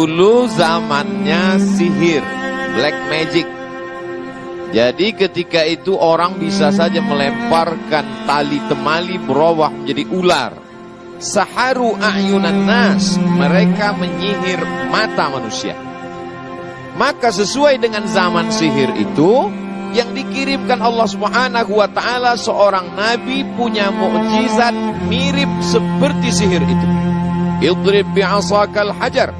dulu zamannya sihir, black magic. Jadi ketika itu orang bisa saja melemparkan tali temali berubah menjadi ular. Saharu a'yunan nas, mereka menyihir mata manusia. Maka sesuai dengan zaman sihir itu, yang dikirimkan Allah Subhanahu wa ta'ala, seorang nabi punya mukjizat mirip seperti sihir itu. Idrib bi'asakal hajar,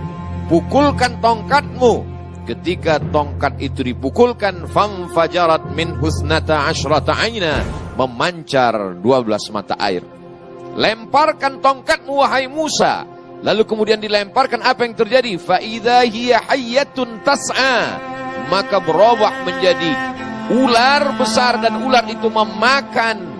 pukulkan tongkatmu. Ketika tongkat itu dipukulkan, famfajarat min husnata asyrata aina, memancar 12 mata air. Lemparkan tongkatmu wahai Musa. Lalu kemudian dilemparkan, apa yang terjadi? Fa idza hiya hayyatun tas'a, maka berubah menjadi ular besar, dan ular itu memakan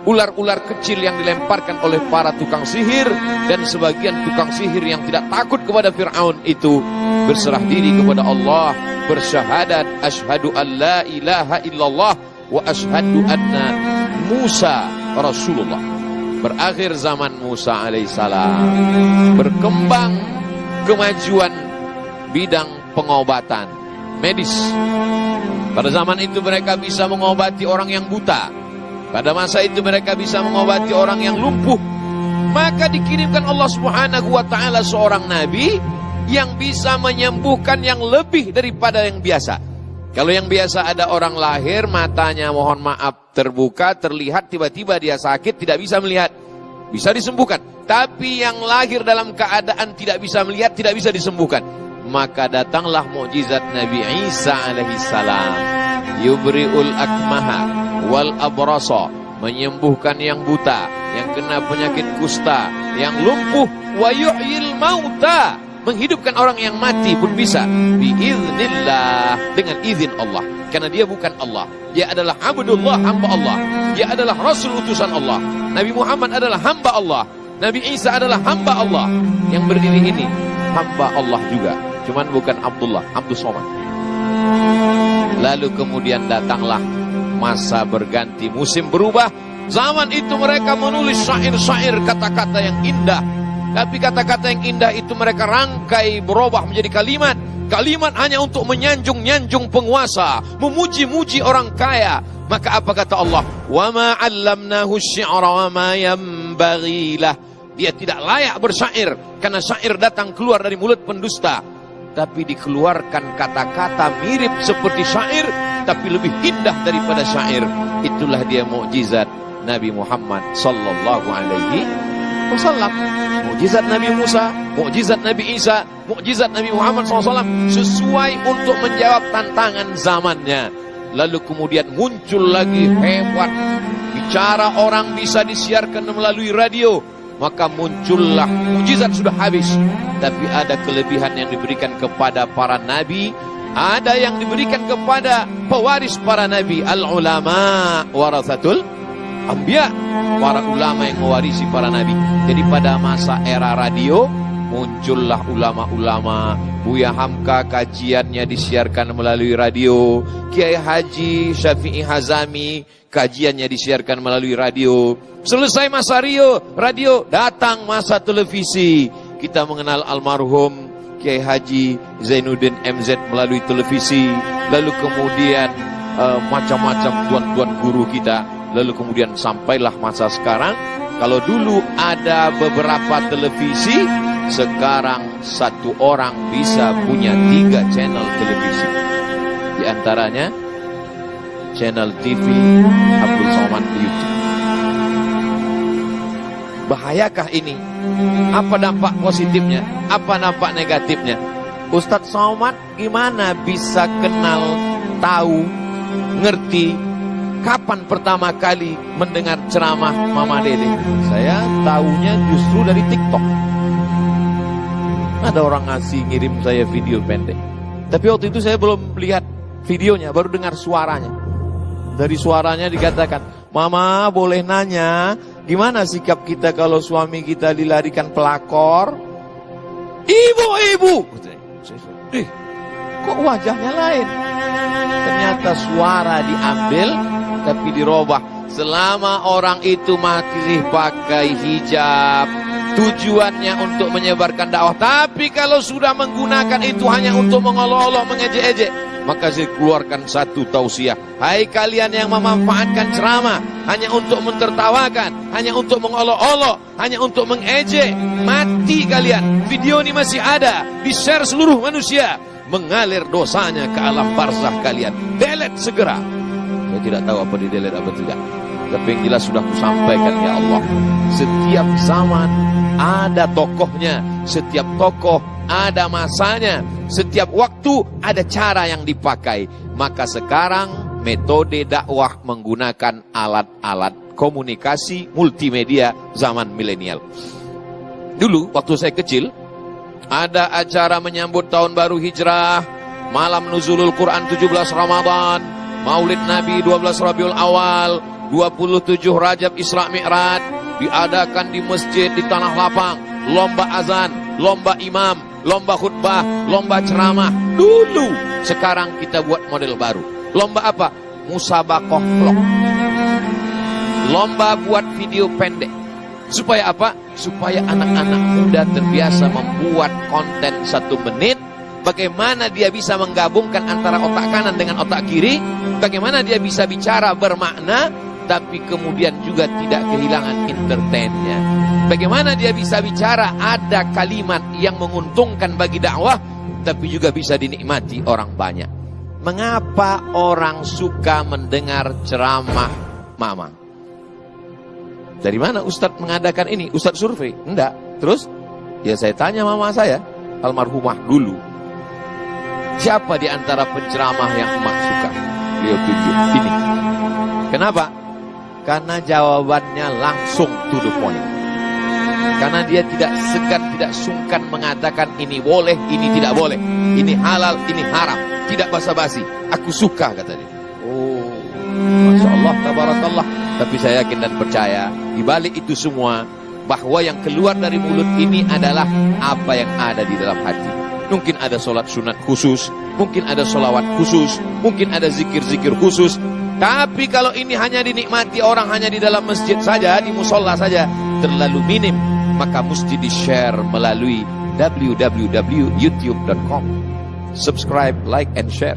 ular-ular kecil yang dilemparkan oleh para tukang sihir. Dan sebagian tukang sihir yang tidak takut kepada Fir'aun itu berserah diri kepada Allah, bersyahadat asyhadu an la ilaha illallah wa asyhadu anna Musa Rasulullah. Berakhir zaman Musa alaihissalam, berkembang kemajuan bidang pengobatan medis. Pada zaman itu mereka bisa mengobati orang yang buta. Pada masa itu mereka bisa mengobati orang yang lumpuh. Maka dikirimkan Allah Subhanahu wa ta'ala seorang nabi yang bisa menyembuhkan yang lebih daripada yang biasa. Kalau yang biasa ada orang lahir, matanya mohon maaf terbuka, terlihat, tiba-tiba dia sakit, tidak bisa melihat, bisa disembuhkan. Tapi yang lahir dalam keadaan tidak bisa melihat, tidak bisa disembuhkan. Maka datanglah mukjizat Nabi Isa alaihissalam. Yubri'ul akmaha wal abrasa, menyembuhkan yang buta, yang kena penyakit kusta, yang lumpuh. Wa yuhyil mauta, menghidupkan orang yang mati pun bisa. Biiznillah, dengan izin Allah. Karena dia bukan Allah, dia adalah abdullah, hamba Allah. Dia adalah rasul utusan Allah. Nabi Muhammad adalah hamba Allah. Nabi Isa adalah hamba Allah. Yang berdiri ini hamba Allah juga, cuman bukan Abdullah, Abdus Somad. Lalu kemudian datanglah masa berganti, musim berubah. Zaman itu mereka menulis syair-syair, kata-kata yang indah. Tapi kata-kata yang indah itu mereka rangkai berubah menjadi kalimat. Kalimat hanya untuk menyanjung-nyanjung penguasa, memuji-muji orang kaya. Maka apa kata Allah? Wa ma 'allamnahu asy-syi'ra wa ma yanbaghi lah. Dia tidak layak bersyair, karena syair datang keluar dari mulut pendusta. Tapi dikeluarkan kata-kata mirip seperti syair, tapi lebih indah daripada syair. Itulah dia mukjizat Nabi Muhammad sallallahu alaihi wasallam. Mukjizat Nabi Musa, mukjizat Nabi Isa, mukjizat Nabi Muhammad SAW, sesuai untuk menjawab tantangan zamannya. Lalu kemudian muncul lagi hebat, bicara orang bisa disiarkan melalui radio. Maka muncullah mukjizat sudah habis, tapi ada kelebihan yang diberikan kepada para nabi, ada yang diberikan kepada pewaris para nabi. Al-ulama warathatul anbiya, para ulama yang mewarisi para nabi. Jadi pada masa era radio muncullah ulama-ulama. Buya Hamka kajiannya disiarkan melalui radio. Kiai Haji Syafi'i Hazami kajiannya disiarkan melalui radio. Selesai masa radio, datang masa televisi. Kita mengenal almarhum Kiai Haji Zainuddin MZ melalui televisi. Lalu kemudian macam-macam tuan-tuan guru kita. Lalu kemudian sampailah masa sekarang. Kalau dulu ada beberapa televisi, sekarang satu orang bisa punya 3 channel televisi. Di antaranya channel TV Abdul Somad YouTube. Bahayakah ini? Apa dampak positifnya? Apa dampak negatifnya? Ustadz Somad gimana bisa kenal, tahu, ngerti? Kapan pertama kali mendengar ceramah Mama Dede? Saya tahunya justru dari TikTok. Ada orang ngasih ngirim saya video pendek. Tapi waktu itu saya belum lihat videonya, baru dengar suaranya. Dari suaranya dikatakan, Mama boleh nanya, gimana sikap kita kalau suami kita dilarikan pelakor? Ibu! Kok wajahnya lain? Ternyata suara diambil, tapi dirubah. Selama orang itu masih pakai hijab, tujuannya untuk menyebarkan dakwah. Tapi kalau sudah menggunakan itu hanya untuk mengolok-olok, mengejek-ejek, maka saya keluarkan satu tausiah. Hai kalian yang memanfaatkan ceramah hanya untuk mentertawakan, hanya untuk mengolok-olok, hanya untuk mengejek, mati kalian. Video ini masih ada, di-share seluruh manusia, mengalir dosanya ke alam barzakh kalian. Delete segera. Saya tidak tahu apa di delete apa tidak, tapi yang jelas sudah kusampaikan, ya Allah. Setiap zaman ada tokohnya, setiap tokoh ada masanya, setiap waktu ada cara yang dipakai. Maka sekarang metode dakwah menggunakan alat-alat komunikasi multimedia zaman milenial. Dulu waktu saya kecil, ada acara menyambut tahun baru Hijrah, malam nuzulul Quran 17 Ramadan, Maulid Nabi 12 Rabiul Awal, 27 Rajab Isra Mi'raj, diadakan di masjid di Tanah Lapang, lomba azan, lomba imam, lomba khutbah, lomba ceramah. Dulu, sekarang kita buat model baru. Lomba apa? Musabaqah vlog. Lomba buat video pendek. Supaya apa? Supaya anak-anak muda terbiasa membuat konten 1 menit. Bagaimana dia bisa menggabungkan antara otak kanan dengan otak kiri. Bagaimana dia bisa bicara bermakna, tapi kemudian juga tidak kehilangan entertainnya. Bagaimana dia bisa bicara ada kalimat yang menguntungkan bagi dakwah, tapi juga bisa dinikmati orang banyak. Mengapa orang suka mendengar ceramah mama? Dari mana Ustadz mengadakan ini? Ustadz survei? Enggak. Terus? Ya saya tanya mama saya, almarhumah dulu. Siapa di antara penceramah yang emak suka? Beliau tunjuk ini. Kenapa? Karena jawabannya langsung to the point. Karena dia tidak segan, tidak sungkan mengatakan ini boleh, ini tidak boleh, ini halal, ini haram, tidak basa-basi. Aku suka, kata dia. Oh, Masya Allah, tabarakallah. Tapi saya yakin dan percaya di balik itu semua, bahwa yang keluar dari mulut ini adalah apa yang ada di dalam hati. Mungkin ada sholat sunat khusus, mungkin ada sholawat khusus, mungkin ada zikir-zikir khusus. Tapi kalau ini hanya dinikmati orang hanya di dalam masjid saja, di musola saja, terlalu minim. Maka mesti di-share melalui www.youtube.com. Subscribe, like, and share.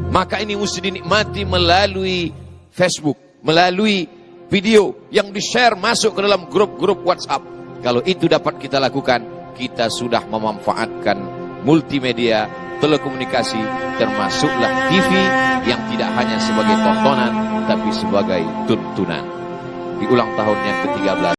Maka ini mesti dinikmati melalui Facebook, melalui video yang di-share masuk ke dalam grup-grup WhatsApp. Kalau itu dapat kita lakukan, kita sudah memanfaatkan multimedia, telekomunikasi, termasuklah TV yang tidak hanya sebagai tontonan, tapi sebagai tuntunan. Di ulang tahun yang ke-13.